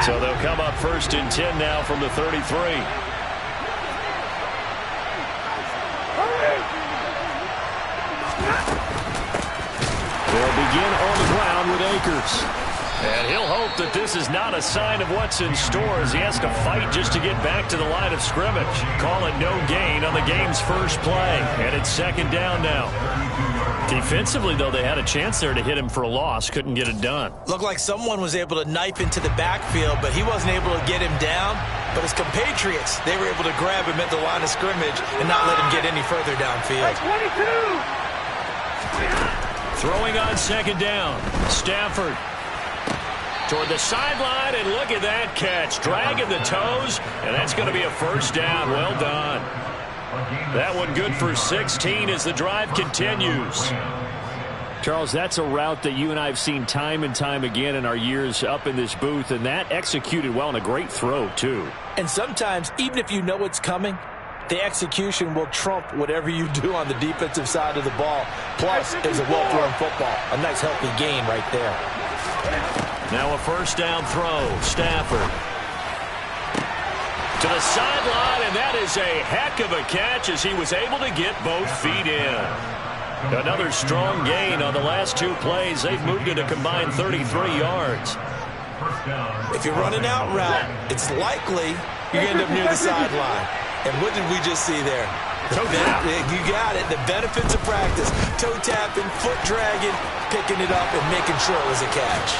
So they'll come up 1st and 10 now from the 33. They'll begin on the ground with Akers. And he'll hope that this is not a sign of what's in store as he has to fight just to get back to the line of scrimmage. Call it no gain on the game's first play. And it's 2nd down now. Defensively, though, they had a chance there to hit him for a loss. Couldn't get it done. Looked like someone was able to knife into the backfield, but he wasn't able to get him down. But his compatriots, they were able to grab him at the line of scrimmage and not let him get any further downfield. 22! Throwing on 2nd down. Stafford toward the sideline, and look at that catch. Dragging the toes, and that's going to be a 1st down. Well done. That one good for 16 as the drive continues. Charles, that's a route that you and I have seen time and time again in our years up in this booth, and that executed well and a great throw, too. And sometimes, even if you know it's coming, the execution will trump whatever you do on the defensive side of the ball. Plus, it was a well-thrown football. A nice, healthy gain right there. Now a 1st down throw. Stafford to the sideline, and that is a heck of a catch as he was able to get both feet in. Another strong gain on the last 2 plays. They've moved it a combined 33 yards. If you're running out route, it's likely you end up near the sideline. And what did we just see there? You got it. The benefits of practice. Toe tapping, foot dragging, picking it up, and making sure it was a catch.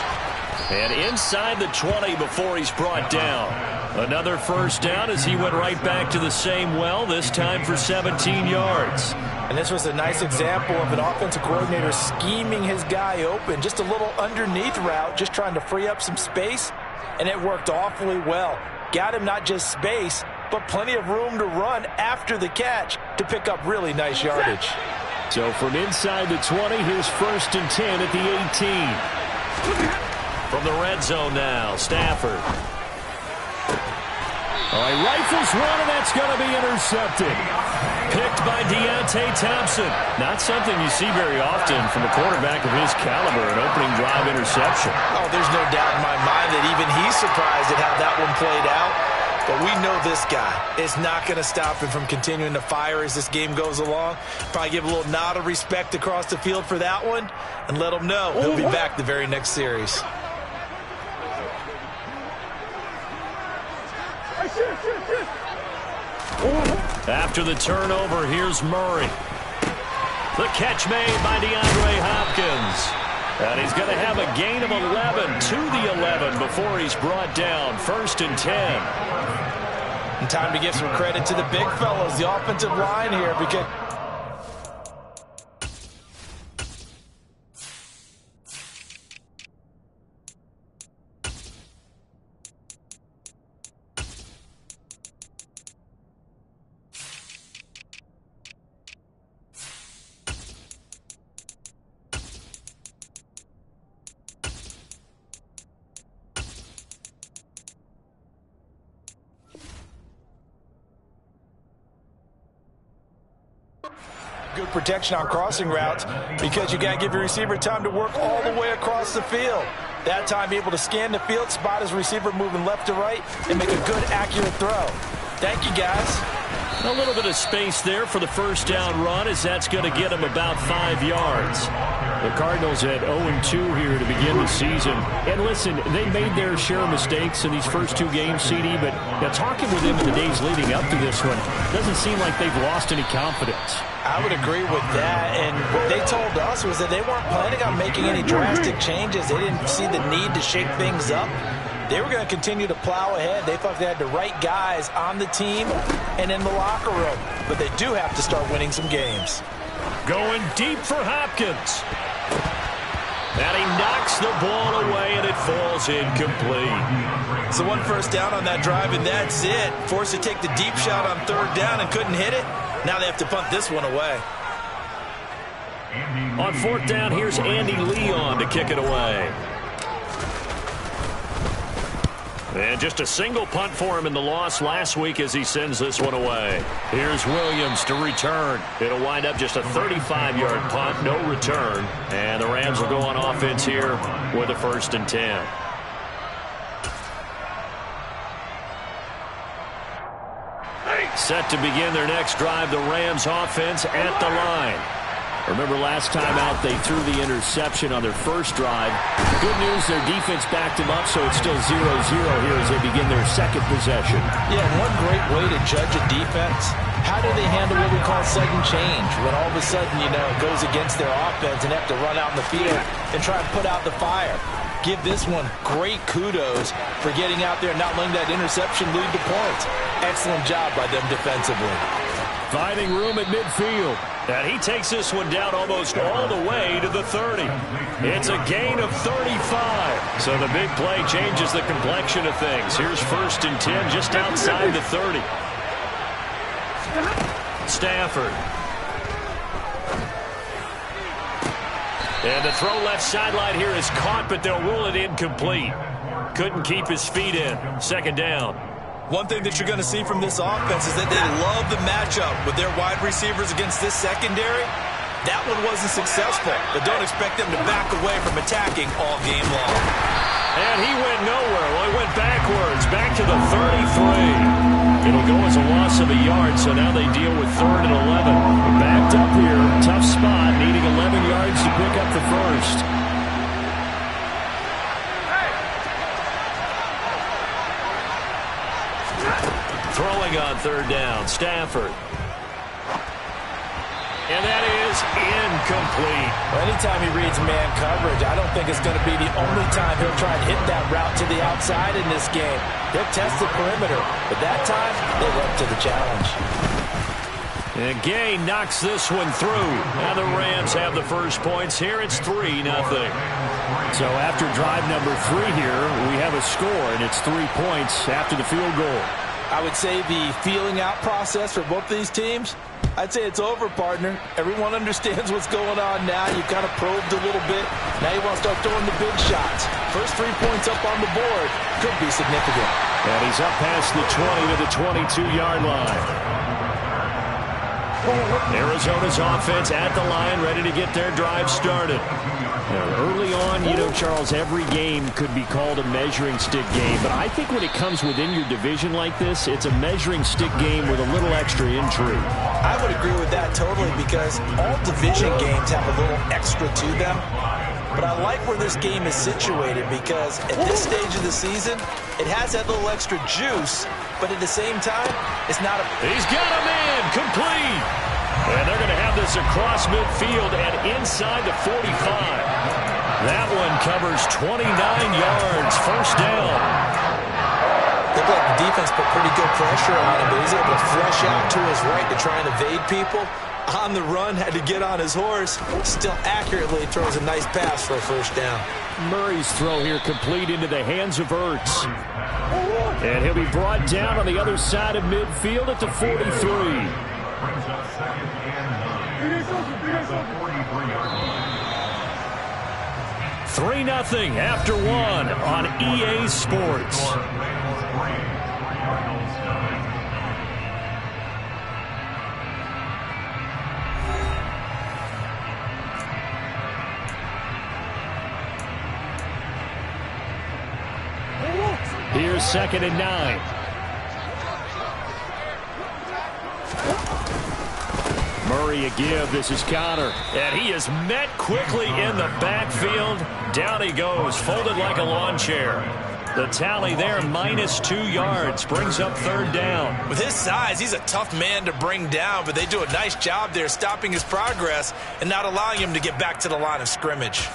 And inside the 20 before he's brought down. Another 1st down as he went right back to the same well, this time for 17 yards. And this was a nice example of an offensive coordinator scheming his guy open. Just a little underneath route, just trying to free up some space, and it worked awfully well. Got him not just space, but plenty of room to run after the catch to pick up really nice yardage. So from inside the 20, here's 1st and 10 at the 18. From the red zone now, Stafford. All right, rifles one, and that's going to be intercepted. Picked by Deontay Thompson. Not something you see very often from a quarterback of his caliber, an opening drive interception. Oh, there's no doubt in my mind that even he's surprised at how that one played out. But we know this guy is not going to stop him from continuing to fire as this game goes along. Probably give a little nod of respect across the field for that one and let him know he'll be back the very next series. After the turnover, here's Murray. The catch made by DeAndre Hopkins. And he's going to have a gain of 11 to the 11 before he's brought down. 1st and 10. And time to give some credit to the big fellas, the offensive line here, because good protection on crossing routes because you got to give your receiver time to work all the way across the field. That time able to scan the field, spot his receiver moving left to right, and make a good, accurate throw. Thank you, guys. A little bit of space there for the 1st down run as that's going to get him about 5 yards. The Cardinals at 0-2 here to begin the season. And listen, they made their share of mistakes in these first 2 games, CD, but talking with them in the days leading up to this one, doesn't seem like they've lost any confidence. I would agree with that, and what they told us was that they weren't planning on making any drastic changes. They didn't see the need to shake things up. They were going to continue to plow ahead. They thought they had the right guys on the team and in the locker room, but they do have to start winning some games. Going deep for Hopkins. And he knocks the ball away, and it falls incomplete. So 1 1st down on that drive, and that's it. Forced to take the deep shot on 3rd down and couldn't hit it. Now they have to punt this one away. On 4th down, here's Andy Leon to kick it away. And just a single punt for him in the loss last week as he sends this one away. Here's Williams to return. It'll wind up just a 35-yard punt, no return. And the Rams will go on offense here with a 1st and 10. Set to begin their next drive, the Rams offense at the line. Remember last time out they threw the interception on their first drive. Good news, their defense backed them up, so it's still 0-0 here as they begin their second possession. Yeah, and one great way to judge a defense, how do they handle what we call sudden change? When all of a sudden, you know, it goes against their offense and they have to run out in the field and try and put out the fire. Give this one great kudos for getting out there and not letting that interception lead to points. Excellent job by them defensively. Finding room at midfield. And he takes this one down almost all the way to the 30. It's a gain of 35. So the big play changes the complexion of things. Here's 1st and 10 just outside the 30. Stafford. And the throw left sideline here is caught, but they'll rule it incomplete. Couldn't keep his feet in. 2nd down. One thing that you're going to see from this offense is that they love the matchup with their wide receivers against this secondary. That one wasn't successful, but don't expect them to back away from attacking all game long. And he went nowhere. Well, he went backwards, back to the 33. It'll go as a loss of a yard, so now they deal with 3rd and 11. Backed up here, tough spot, needing 11 yards to pick up the first. Throwing on 3rd down, Stafford. And that is incomplete. Well, anytime he reads man coverage, I don't think it's going to be the only time he'll try and hit that route to the outside in this game. They'll test the perimeter, but that time, they're up to the challenge. And Gay knocks this one through. Now the Rams have the first points here. It's 3-0. So after drive number 3 here, we have a score, and it's 3 points after the field goal. I would say the feeling out process for both these teams, I'd say it's over, partner. Everyone understands what's going on now. You kind of probed a little bit. Now you want to start throwing the big shots. First 3 points up on the board could be significant. And he's up past the 20 to the 22-yard line. Arizona's offense at the line, ready to get their drive started. Early on, you know, Charles, every game could be called a measuring stick game. But I think when it comes within your division like this, it's a measuring stick game with a little extra intrigue. I would agree with that totally because all division games have a little extra to them. But I like where this game is situated because at this stage of the season, it has that little extra juice. But at the same time, it's not a... He's got a man complete. And they're going to have this across midfield and inside the 45. That one covers 29 yards. 1st down. Looked like the defense put pretty good pressure on him, but he's able to flush out to his right to try and evade people. On the run, had to get on his horse. Still accurately throws a nice pass for a 1st down. Murray's throw here complete into the hands of Ertz. And he'll be brought down on the other side of midfield at the 43. 3-0 after 1 on EA Sports. Here's 2nd and 9. Murray a give. This is Connor. And he is met quickly in the backfield. Down he goes, folded like a lawn chair. The tally there, -2 yards, brings up 3rd down. With his size, he's a tough man to bring down, but they do a nice job there stopping his progress and not allowing him to get back to the line of scrimmage.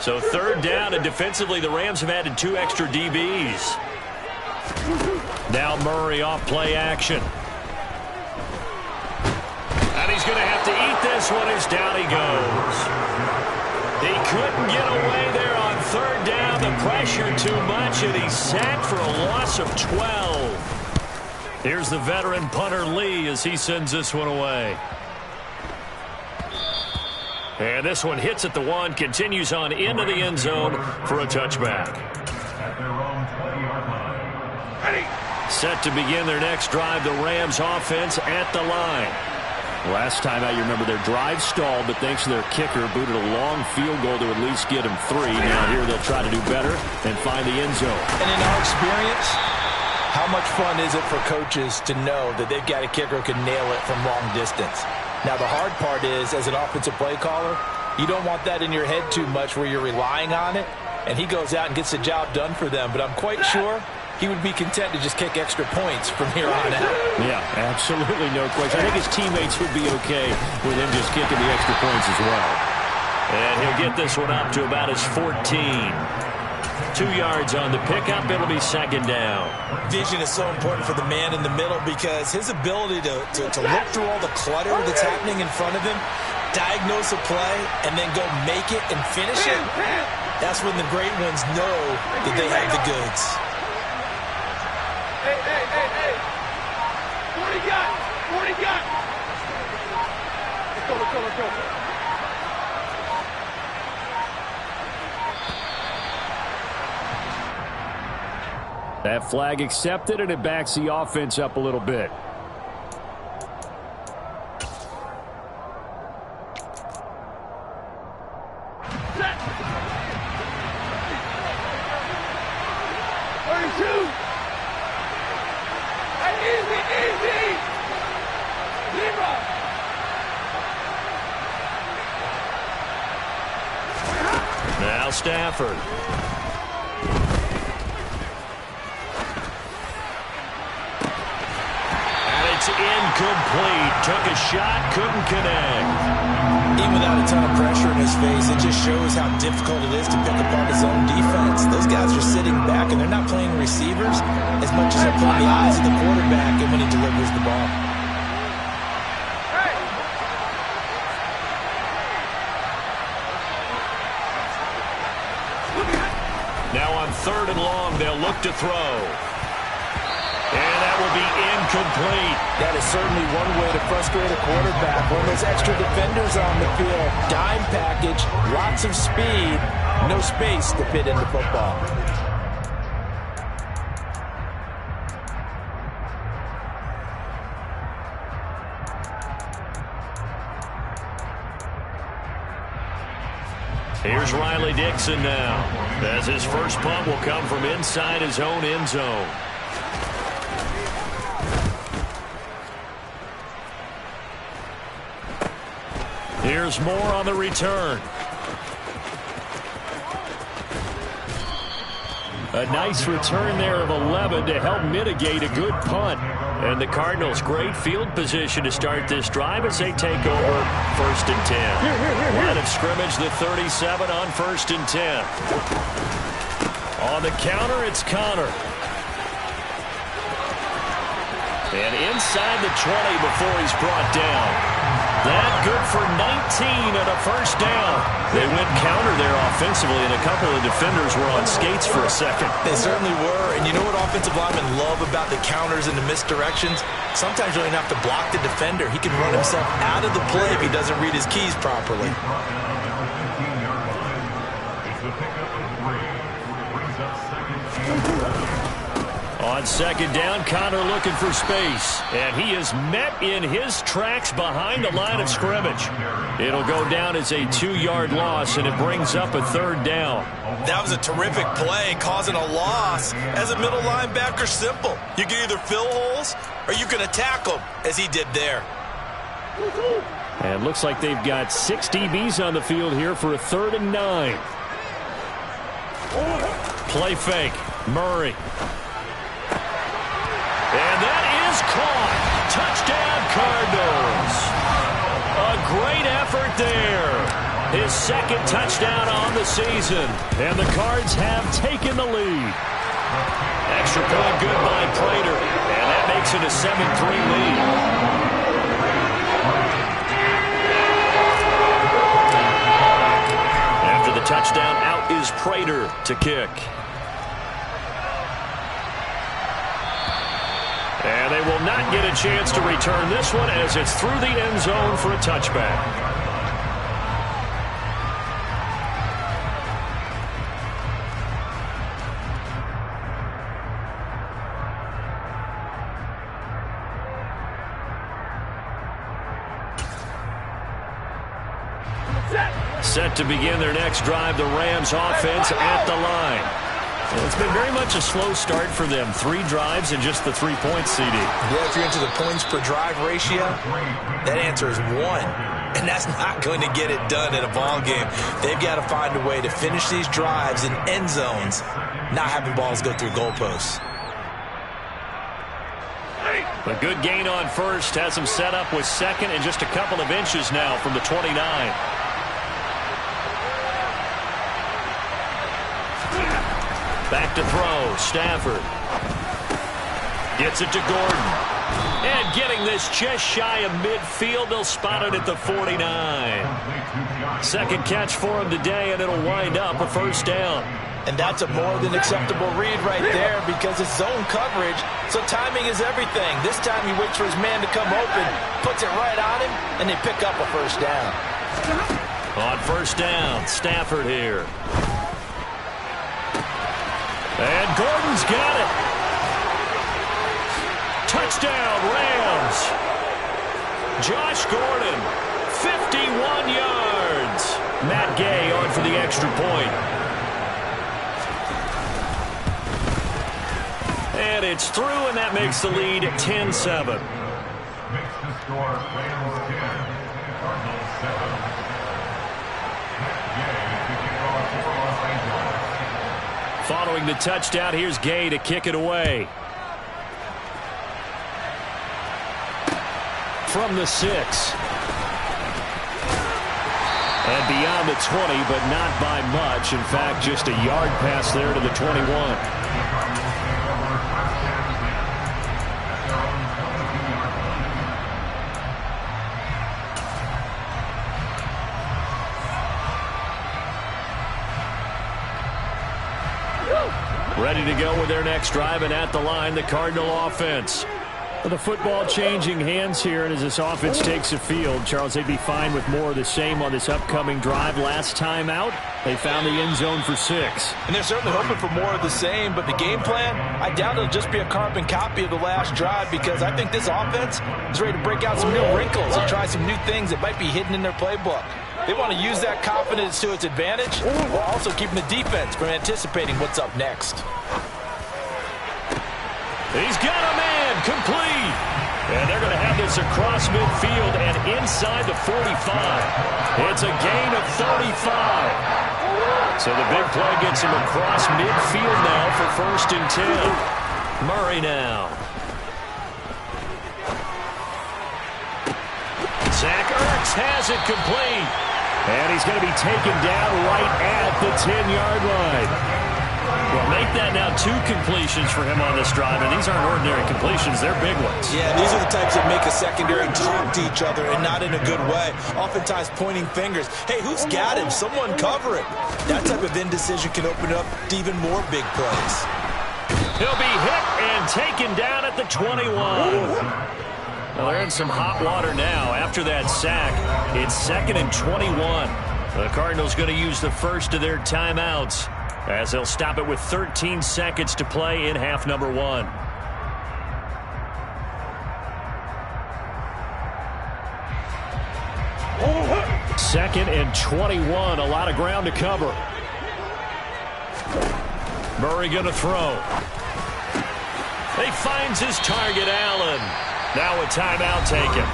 So 3rd down, and defensively, the Rams have added 2 extra DBs. Now Murray off play action. And he's going to have to eat this one as down he goes. He couldn't get away there on 3rd down. The pressure too much, and he's sacked for a loss of 12. Here's the veteran punter Lee as he sends this one away. And this one hits at the 1, continues on into the end zone for a touchback. Set to begin their next drive, the Rams offense at the line. Last time out, you remember their drive stalled, but thanks to their kicker, booted a long field goal to at least get them 3. Now here they'll try to do better and find the end zone. And in our experience, how much fun is it for coaches to know that they've got a kicker who can nail it from long distance? Now, the hard part is, as an offensive play caller, you don't want that in your head too much where you're relying on it, and he goes out and gets the job done for them. But I'm quite sure he would be content to just kick extra points from here on out. Yeah, absolutely no question. I think his teammates would be okay with him just kicking the extra points as well. And he'll get this one up to about his 14. 2 yards on the pickup. It'll be second down. Vision is so important for the man in the middle because his ability to look through all the clutter that's happening in front of him, diagnose a play, and then go make it and finish it, that's when the great ones know that they have the goods. Hey. What do you got? Let's go. That flag accepted, and it backs the offense up a little bit. Set. 32. Easy. Zero. Now Stafford. And it's incomplete. Took a shot, couldn't connect. Even without a ton of pressure in his face, it just shows how difficult it is to pick apart his own defense. Those guys are sitting back, and they're not playing receivers as much as they're playing the eyes of the quarterback and when he delivers the ball. Now on 3rd and long, they'll look to throw. And that will be incomplete. That is certainly one way to frustrate a quarterback. When there's extra defenders on the field, dime package, lots of speed, no space to fit into football. Here's Riley Dixon now, as his first punt will come from inside his own end zone. Here's Moore on the return. A nice return there of 11 to help mitigate a good punt. And the Cardinals, great field position to start this drive as they take over 1st and 10. Line of scrimmage, the 37 on 1st and 10. On the counter, it's Connor. And inside the 20 before he's brought down. That good for 19 and a first down. They went counter there offensively, and a couple of defenders were on skates for a second. They certainly were, and you know what offensive linemen love about the counters and the misdirections? Sometimes you don't even have to block the defender. He can run himself out of the play if he doesn't read his keys properly. On 2nd down, Connor looking for space. And he is met in his tracks behind the line of scrimmage. It'll go down as a 2-yard loss, and it brings up a 3rd down. That was a terrific play, causing a loss. As a middle linebacker, simple. You can either fill holes or you can attack them, as he did there. And looks like they've got 6 DBs on the field here for a 3rd and 9. Play fake. Murray. And that is caught. Touchdown, Cardinals. A great effort there. His 2nd touchdown on the season. And the Cards have taken the lead. Extra point good by Prater. And that makes it a 7-3 lead. After the touchdown, out is Prater to kick. And they will not get a chance to return this one as it's through the end zone for a touchback. Set to begin their next drive, the Rams offense at the line. And it's been very much a slow start for them. 3 drives and just the 3 points, CD. Yeah, if you're into the points per drive ratio, that answer is 1. And that's not going to get it done in a ball game. They've got to find a way to finish these drives in end zones, not having balls go through goalposts. A good gain on first has him set up with second and just a couple of inches now from the 29. Back to throw, Stafford. Gets it to Gordon. And getting this just shy of midfield, they'll spot it at the 49. Second catch for him today, and it'll wind up a first down. And that's a more than acceptable read right there because it's zone coverage, so timing is everything. This time he waits for his man to come open, puts it right on him, and they pick up a first down. On first down, Stafford here. And Gordon's got it. Touchdown, Rams. Josh Gordon, 51 yards. Matt Gay on for the extra point. And it's through, and that makes the lead 10-7. Following the touchdown, here's Gay to kick it away. From the 6. And beyond the 20, but not by much. In fact, just a yard pass there to the 21. Ready to go with their next drive, and at the line, the Cardinal offense. The football changing hands here, and as this offense takes the field, Charles, they'd be fine with more of the same on this upcoming drive. Last time out, they found the end zone for 6. And they're certainly hoping for more of the same, but the game plan, I doubt it'll just be a carbon copy of the last drive because I think this offense is ready to break out some new wrinkles and try some new things that might be hidden in their playbook. They want to use that confidence to its advantage while also keeping the defense from anticipating what's up next. He's got a man, complete. And they're going to have this across midfield and inside the 45. It's a gain of 35. So the big play gets him across midfield now for 1st and 10. Murray now. Zach Ertz has it complete. And he's going to be taken down right at the 10-yard line. Well, make that now 2 completions for him on this drive, and these aren't ordinary completions. They're big ones. Yeah, these are the types that make a secondary talk to each other and not in a good way. Oftentimes pointing fingers. Hey, who's got him? Someone cover it. That type of indecision can open up to even more big plays. He'll be hit and taken down at the 21. Well, they're in some hot water now. After that sack, it's 2nd and 21. The Cardinals going to use the first of their timeouts, as they'll stop it with 13 seconds to play in half number 1. Second and 21. A lot of ground to cover. Murray going to throw. He finds his target, Allen. Now a timeout taken.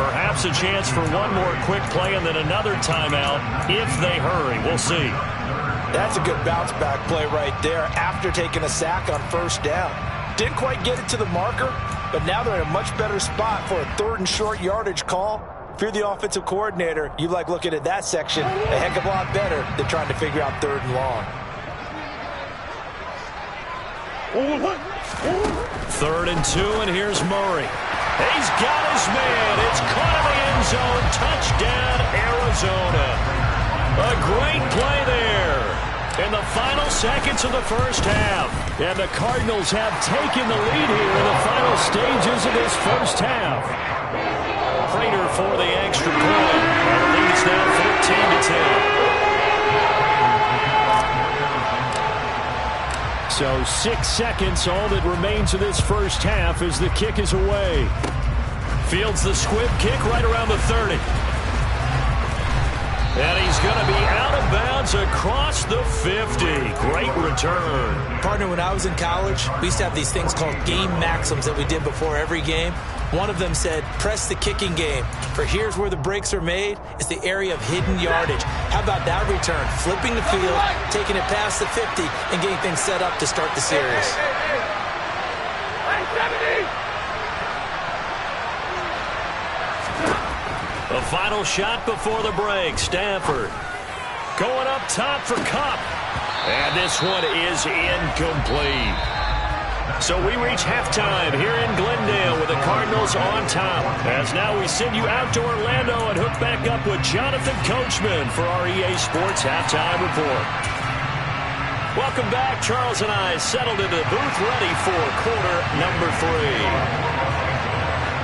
Perhaps a chance for one more quick play and then another timeout if they hurry. We'll see. That's a good bounce-back play right there after taking a sack on 1st down. Didn't quite get it to the marker, but now they're in a much better spot for a 3rd and short yardage call. If you're the offensive coordinator, you like looking at that section a heck of a lot better than trying to figure out 3rd and long. 3rd and 2, and here's Murray. He's got his man. It's caught in the end zone. Touchdown, Arizona. A great play there in the final seconds of the first half. And the Cardinals have taken the lead here in the final stages of this first half. Prater for the extra point. And the lead is now 14-10. So 6 seconds, all that remains of this first half as the kick is away. Fields the squib kick right around the 30. And he's going to be out of bounds across the 50. Great return. Partner, when I was in college, we used to have these things called game maxims that we did before every game. One of them said, press the kicking game. For here's where the breaks are made. It's the area of hidden yardage. How about that return? Flipping the field, taking it past the 50, and getting things set up to start the series. The final shot before the break. Stafford going up top for Kupp. And this one is incomplete. So we reach halftime here in Glendale with the Cardinals on top. As now we send you out to Orlando and hook back up with Jonathan Coachman for our EA Sports Halftime Report. Welcome back. Charles and I settled into the booth ready for quarter number 3.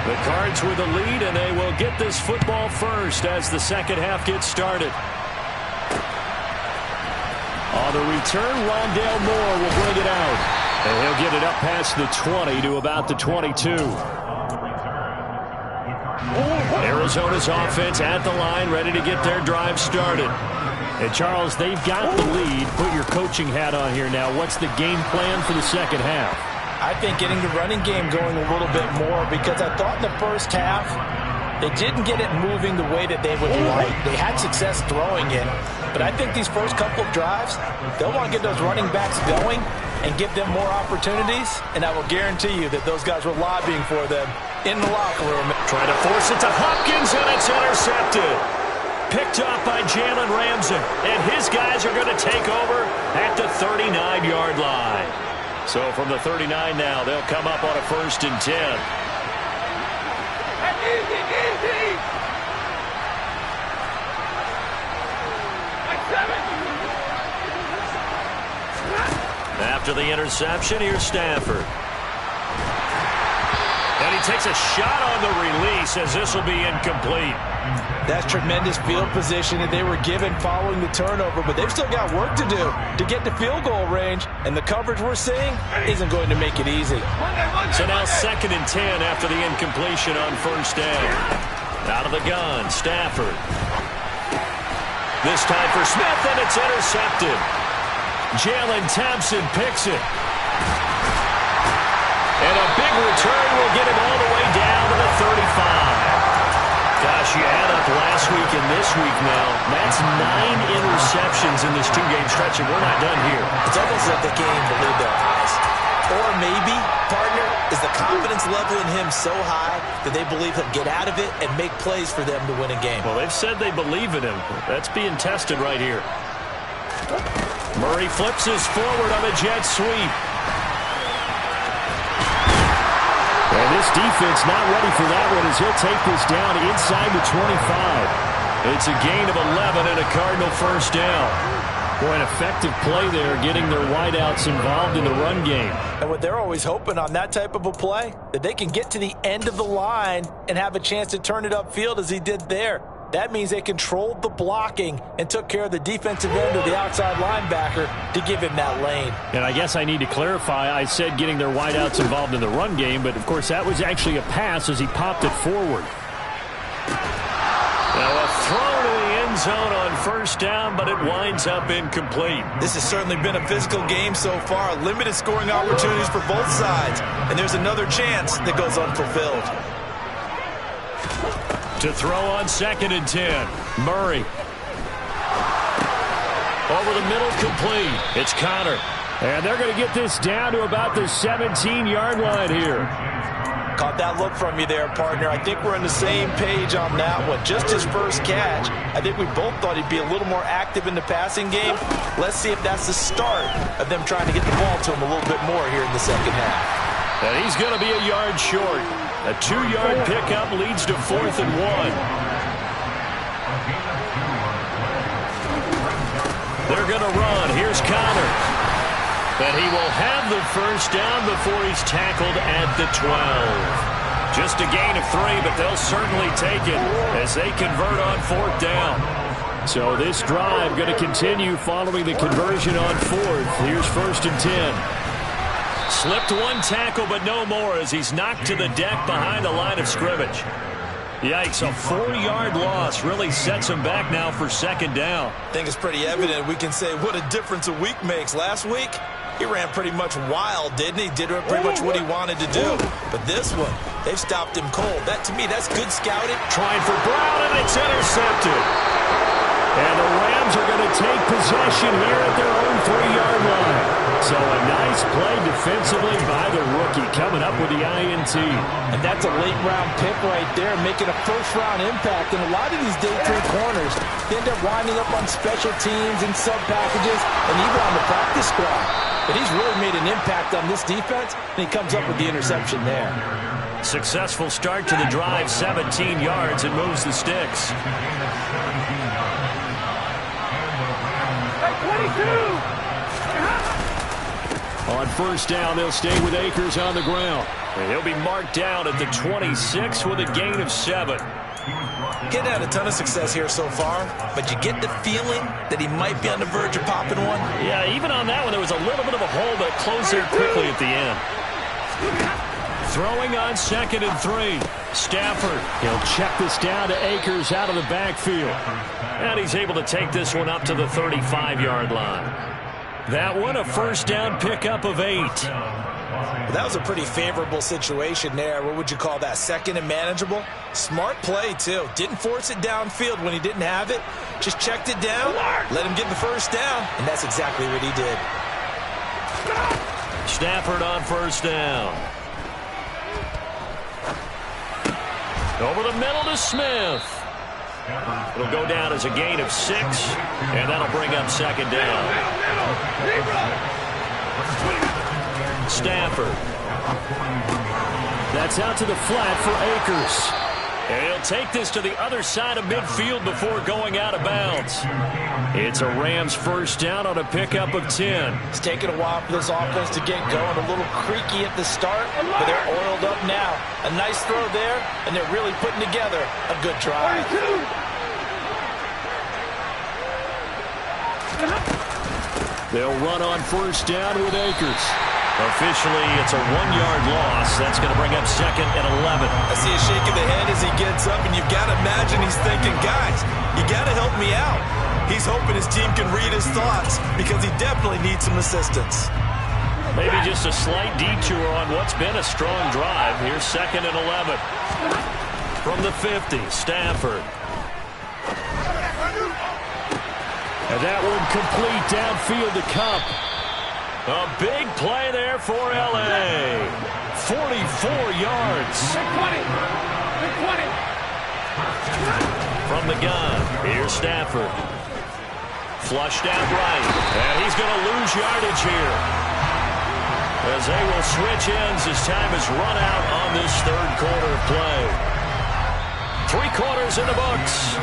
The Cards with the lead, and they will get this football first as the second half gets started. On the return, Rondale Moore will bring it out. And he'll get it up past the 20 to about the 22. Arizona's offense at the line, ready to get their drive started. And, Charles, they've got the lead. Put your coaching hat on here now. What's the game plan for the second half? I think getting the running game going a little bit more, because I thought in the first half they didn't get it moving the way that they would like. They had success throwing it, but I think these first couple of drives, they'll want to get those running backs going and give them more opportunities, and I will guarantee you that those guys were lobbying for them in the locker room. Trying to force it to Hopkins, and it's intercepted. Picked off by Jalen Ramsey, and his guys are going to take over at the 39-yard line. So from the 39 now, they'll come up on a 1st and 10. Easy. After the interception, here's Stafford. And he takes a shot on the release as this will be incomplete. That's tremendous field position that they were given following the turnover, but they've still got work to do to get to field goal range, and the coverage we're seeing isn't going to make it easy. So now 2nd and 10 after the incompletion on 1st down. Out of the gun, Stafford. This time for Smith, and it's intercepted. Jalen Thompson picks it. And a big return will get him all the way down to the 35. Gosh, you add up last week and this week now. That's 9 interceptions in this 2-game stretch, and we're not done here. It's almost like they can't even believe their eyes. Or maybe, partner, is the confidence level in him so high that they believe he'll get out of it and make plays for them to win a game. Well, they've said they believe in him. That's being tested right here. Murray flips his forward on a jet sweep. And this defense not ready for that one as he'll take this down inside the 25. It's a gain of 11 and a Cardinal 1st down. Boy, an effective play there, getting their wideouts involved in the run game. And what they're always hoping on that type of a play, that they can get to the end of the line and have a chance to turn it upfield as he did there. That means they controlled the blocking and took care of the defensive end of the outside linebacker to give him that lane. And I guess I need to clarify, I said getting their wideouts involved in the run game, but of course that was actually a pass as he popped it forward. Now a throw to the end zone on 1st down, but it winds up incomplete. This has certainly been a physical game so far. Limited scoring opportunities for both sides. And there's another chance that goes unfulfilled. To throw on 2nd and 10. Murray. Over the middle, complete. It's Connor. And they're going to get this down to about the 17-yard line here. Caught that look from you there, partner. I think we're on the same page on that one. Just his first catch. I think we both thought he'd be a little more active in the passing game. Let's see if that's the start of them trying to get the ball to him a little bit more here in the second half. And he's going to be a yard short. A 2-yard pickup leads to 4th and 1. They're going to run. Here's Connor. And he will have the 1st down before he's tackled at the 12. Just a gain of 3, but they'll certainly take it as they convert on 4th down. So this drive going to continue following the conversion on 4th. Here's 1st and 10. Slipped one tackle, but no more as he's knocked to the deck behind the line of scrimmage. Yikes, a 4-yard loss really sets him back now for second down. I think it's pretty evident. We can say what a difference a week makes. Last week, he ran pretty much wild, didn't he? Did pretty much what he wanted to do. But this one, they've stopped him cold. That, to me, that's good scouting. Trying for Brown, and it's intercepted. And the Rams are going to take possession here at their own 3-yard line. So a nice play defensively by the rookie, coming up with the INT. And that's a late-round pick right there, making a first-round impact. And a lot of these day 3 corners, they end up winding up on special teams and sub-packages and even on the practice squad. But he's really made an impact on this defense, and he comes up with the interception there. Successful start to the drive, 17 yards, and moves the sticks. 22! On first down, they'll stay with Akers on the ground. And he'll be marked down at the 26 with a gain of 7. Getting had a ton of success here so far, but you get the feeling that he might be on the verge of popping one. Yeah, even on that one, there was a little bit of a hole, but closed there quickly at the end. Throwing on 2nd and 3. Stafford, he'll check this down to Akers out of the backfield. And he's able to take this one up to the 35-yard line. That one, a first down pickup of 8. That was a pretty favorable situation there. What would you call that? Second and manageable? Smart play, too. Didn't force it downfield when he didn't have it. Just checked it down, let him get the first down, and that's exactly what he did. Stafford on first down. Over the middle to Smith. It'll go down as a gain of 6, and that'll bring up second down. Stafford. That's out to the flat for Akers. And he'll take this to the other side of midfield before going out of bounds. It's a Rams first down on a pickup of 10. It's taken a while for this offense to get going. A little creaky at the start, but they're oiled up now. A nice throw there, and they're really putting together a good drive. They'll run on first down with Akers. Officially, it's a 1-yard loss. That's going to bring up 2nd and 11. I see a shake of the head as he gets up, and you've got to imagine he's thinking, guys, you got to help me out. He's hoping his team can read his thoughts because he definitely needs some assistance. Maybe just a slight detour on what's been a strong drive. Here's 2nd and 11. From the 50, Stafford. And that one complete downfield to Cup. A big play there for L.A. 44 yards. From the gun, here's Stafford. Flushed out right, and he's going to lose yardage here. As they will switch ends as time is run out on this third quarter of play. 3 quarters in the books.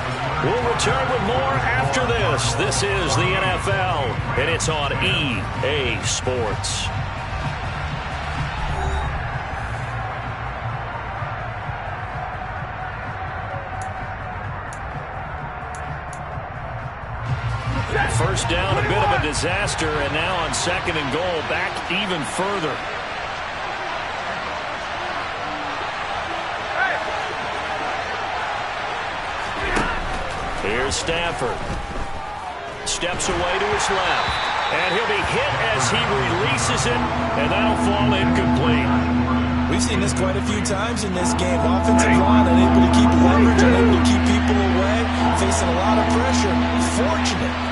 We'll return with more after this. This is the NFL, and it's on EA Sports. First down, a bit of a disaster, and now on 2nd and goal, back even further. Here's Stafford. Steps away to his left. And he'll be hit as he releases it, and that'll fall incomplete. We've seen this quite a few times in this game. Offensive line unable to keep leverage, unable to keep people away, facing a lot of pressure.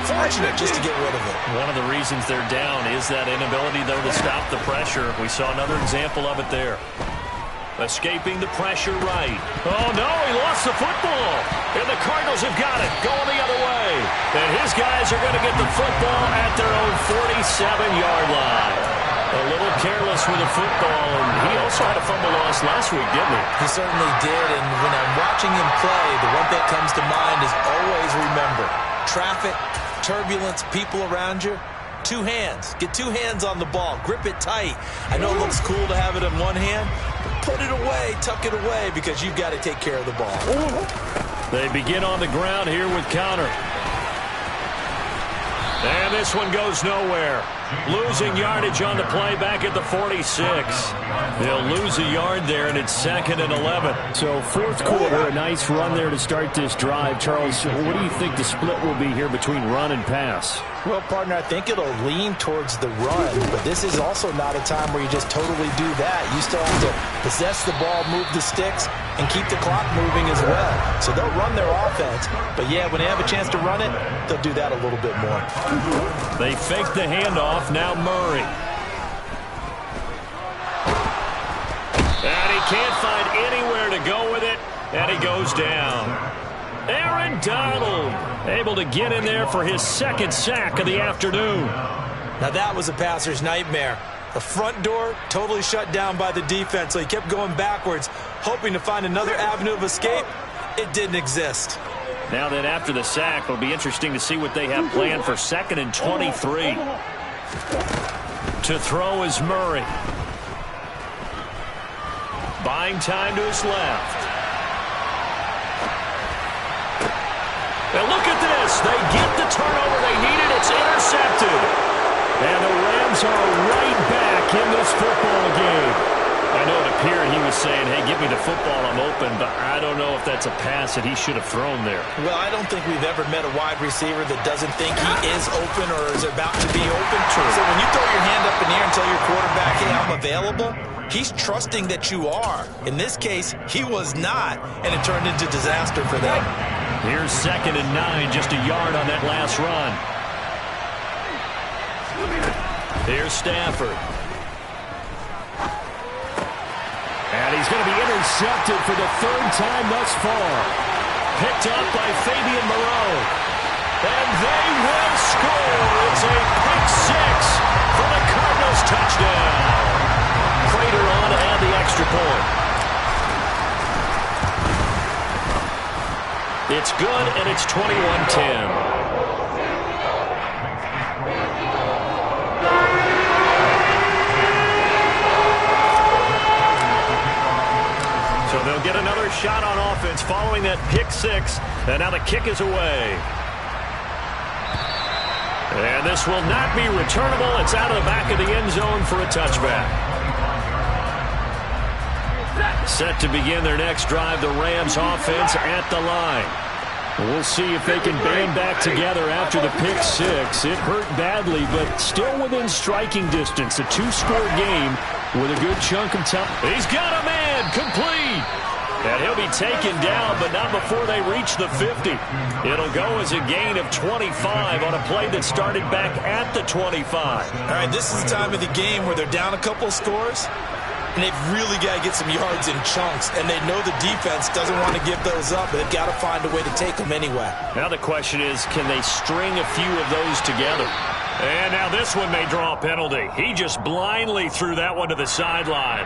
Fortunate just to get rid of it. One of the reasons they're down is that inability, though, to stop the pressure. We saw another example of it there. Escaping the pressure right. Oh, no, he lost the football. And the Cardinals have got it, going the other way. And his guys are going to get the football at their own 47-yard line. A little careless with the football, and he also had a fumble loss last week, didn't he? He certainly did, and when I'm watching him play, the one thing that comes to mind is always remember, traffic, turbulence, people around you, 2 hands. Get 2 hands on the ball. Grip it tight. I know it looks cool to have it in one hand, but put it away, tuck it away, because you've got to take care of the ball. They begin on the ground here with Connor. And this one goes nowhere. Losing yardage on the play back at the 46. They'll lose a yard there, and it's 2nd and 11. So fourth quarter, a nice run there to start this drive. Charles, what do you think the split will be here between run and pass? Well, partner, I think it'll lean towards the run, but this is also not a time where you just totally do that. You still have to possess the ball, move the sticks, and keep the clock moving as well. So they'll run their offense, but yeah, when they have a chance to run it, they'll do that a little bit more. They fake the handoff. Now Murray. And he can't find anywhere to go with it, and he goes down. Aaron Donald able to get in there for his 2nd sack of the afternoon. Now that was a passer's nightmare. The front door totally shut down by the defense, so he kept going backwards, hoping to find another avenue of escape. It didn't exist. Now that after the sack, it'll be interesting to see what they have planned for 2nd and 23. To throw is Murray. Buying time to his left. And look at this. They get the turnover they needed. It's intercepted. And the Rams are right back in this football game. I know it appeared he was saying, hey, give me the football, I'm open, but I don't know if that's a pass that he should have thrown there. Well, I don't think we've ever met a wide receiver that doesn't think he is open or is about to be open. True. So when you throw your hand up in the air and tell your quarterback, hey, I'm available, he's trusting that you are. In this case, he was not, and it turned into disaster for them. Here's 2nd and 9, just a yard on that last run. Here's Stafford. And he's going to be intercepted for the 3rd time thus far. Picked up by Fabian Moreau. And they will score. It's a pick 6 for the Cardinals touchdown. Prater on to add the extra point. It's good, and it's 21-10. So they'll get another shot on offense following that pick 6. And now the kick is away. And this will not be returnable. It's out of the back of the end zone for a touchback. Set to begin their next drive, the Rams offense at the line. We'll see if they can band back together after the pick 6. It hurt badly, but still within striking distance. A 2-score game with a good chunk of time. He's got a man, complete. And he'll be taken down, but not before they reach the 50. It'll go as a gain of 25 on a play that started back at the 25. All right, this is the time of the game where they're down a couple of scores, and they've really got to get some yards in chunks, and they know the defense doesn't want to give those up, but they've got to find a way to take them anyway. Now the question is, can they string a few of those together? And now this one may draw a penalty. He just blindly threw that one to the sideline.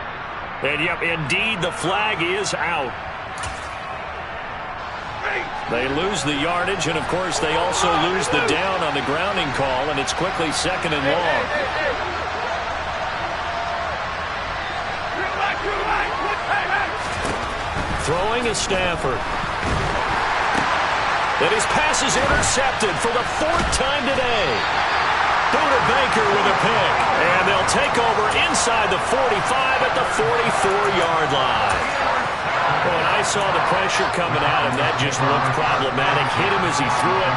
And, yep, indeed, the flag is out. They lose the yardage, and, of course, they also lose the down on the grounding call, and it's quickly 2nd and long. Throwing is Stafford. And his pass is intercepted for the 4th time today. Buda Baker with a pick. And they'll take over inside the 45 at the 44-yard line. When I saw the pressure coming at him, that just looked problematic. Hit him as he threw it,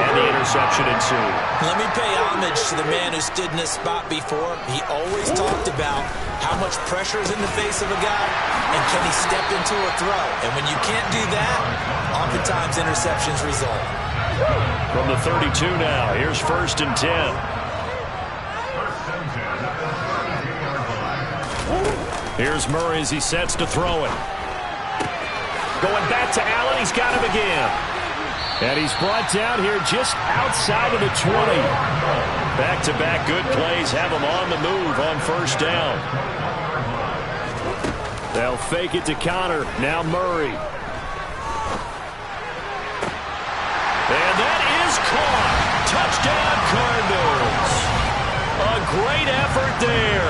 and the interception ensued. Let me pay homage to the man who stood in this spot before. He always talked about how much pressure is in the face of a guy, and can he step into a throw. And when you can't do that, oftentimes interceptions result. From the 32 now, here's 1st and 10. Here's Murray as he sets to throw it. Going back to Allen, he's got him again. And he's brought down here just outside of the 20. Back-to-back good plays have him on the move on 1st down. They'll fake it to Connor. Now Murray. And that is caught. Touchdown, Cardinals. A great effort there.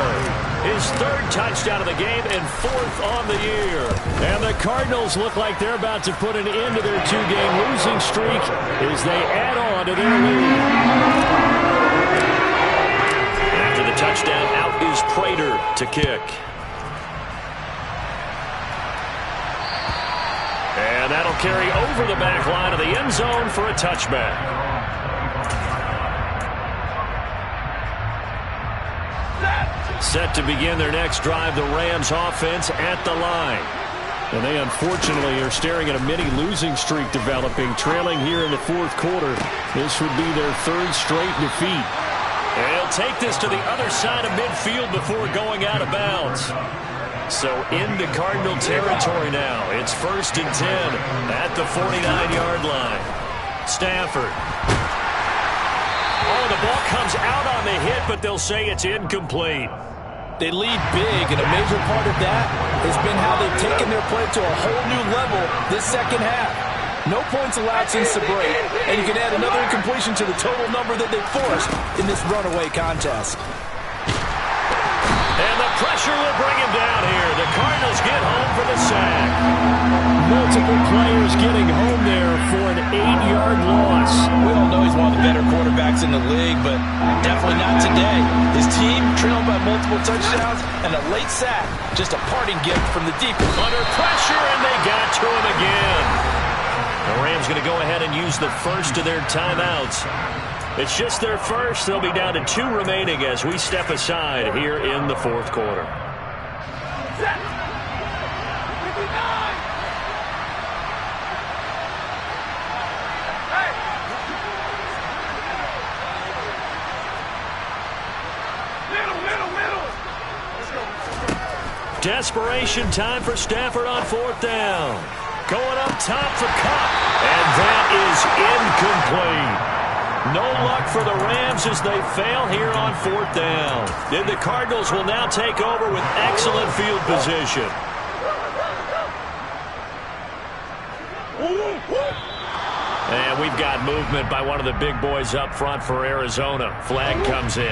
His 3rd touchdown of the game and 4th on the year. And the Cardinals look like they're about to put an end to their 2-game losing streak as they add on to their lead. to kick. And that'll carry over the back line of the end zone for a touchback. Set to begin their next drive, the Rams offense at the line. And they unfortunately are staring at a mini losing streak developing, trailing here in the fourth quarter. This would be their third straight defeat. And he'll take this to the other side of midfield before going out of bounds. So into Cardinal territory now. It's 1st and 10 at the 49-yard line. Stafford. Oh, the ball comes out on the hit, but they'll say it's incomplete. They lead big, and a major part of that has been how they've taken their play to a whole new level this second half. No points allowed since the break, and you can add another incompletion to the total number that they forced in this runaway contest. And the pressure will bring him down here. The Cardinals get home for the sack. Multiple players getting home there for an 8-yard loss. We all know he's one of the better quarterbacks in the league, but definitely not today. His team trailed by multiple touchdowns and a late sack. Just a parting gift from the defense. Under pressure, and they got to him again. The Rams going to go ahead and use the first of their timeouts. It's just their first. They'll be down to 2 remaining as we step aside here in the fourth quarter. Desperation time for Stafford on 4th down. Going up top for Cup. And that is incomplete. No luck for the Rams as they fail here on 4th down. Then the Cardinals will now take over with excellent field position. And we've got movement by one of the big boys up front for Arizona. Flag comes in.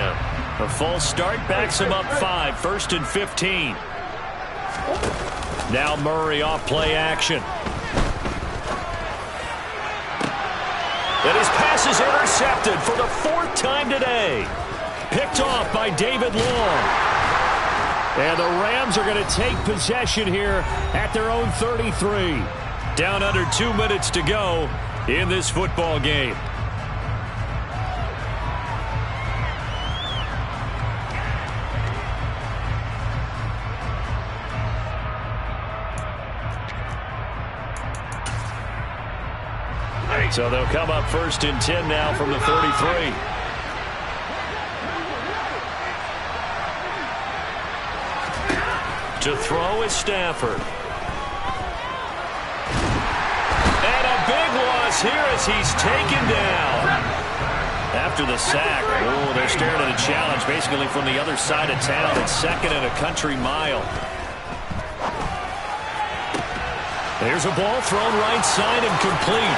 A false start backs them up 5. 1st and 15. Now Murray off play action. And his pass is intercepted for the 4th time today. Picked off by David Long. And the Rams are going to take possession here at their own 33. Down under 2 minutes to go in this football game. So they'll come up 1st and 10 now from the 33. To throw is Stafford. And a big loss here as he's taken down. After the sack, oh, they're staring at a challenge basically from the other side of town. It's 2nd and a country mile. There's a ball thrown right side and complete.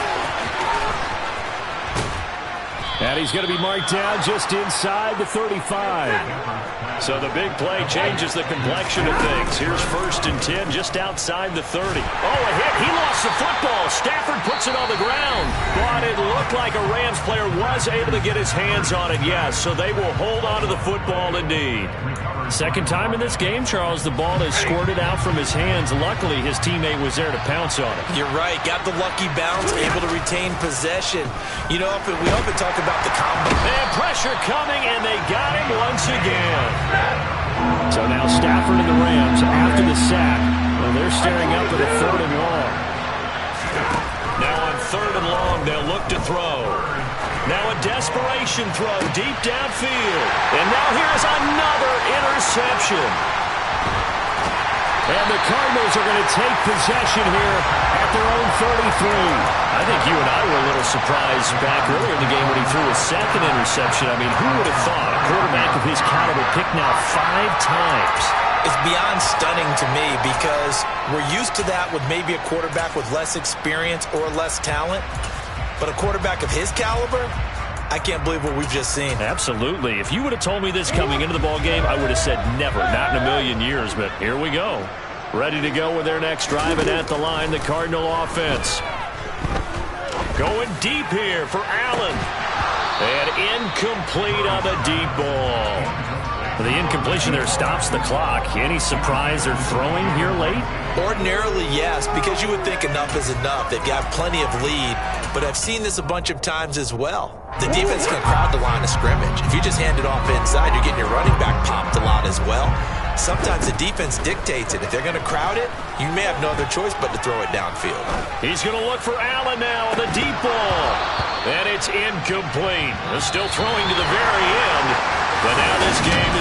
And he's going to be marked down just inside the 35. So the big play changes the complexion of things. Here's 1st and 10 just outside the 30. Oh, a hit. He lost the football. Stafford puts it on the ground. But it looked like a Rams player was able to get his hands on it, yes. So they will hold on to the football indeed. Second time in this game, Charles, the ball has squirted out from his hands. Luckily, his teammate was there to pounce on it. You're right. Got the lucky bounce, able to retain possession. You know, we often talk about the combo. And pressure coming, and they got him once again. So now Stafford and the Rams after the sack. Well, they're staring up at a 3rd and long. Now on 3rd and long, they'll look to throw. Now a desperation throw deep downfield. And now here's another interception. And the Cardinals are going to take possession here at their own 33. I think you and I were a little surprised back earlier in the game when he threw his 2nd interception. I mean, who would have thought a quarterback of his caliber picked now 5 times? It's beyond stunning to me because we're used to that with maybe a quarterback with less experience or less talent. But a quarterback of his caliber, I can't believe what we've just seen. Absolutely. If you would have told me this coming into the ball game, I would have said never, not in a million years. But here we go. Ready to go with their next drive, and at the line, the Cardinal offense. Going deep here for Allen. And incomplete on the deep ball. The incompletion there stops the clock. Any surprise they're throwing here late? Ordinarily, yes, because you would think enough is enough. They've got plenty of lead, but I've seen this a bunch of times as well. The defense can crowd the line of scrimmage. If you just hand it off inside, you're getting your running back popped a lot as well. Sometimes the defense dictates it. If they're going to crowd it, you may have no other choice but to throw it downfield. He's going to look for Allen now with a deep ball. And it's incomplete. Still throwing to the very end. But now this game is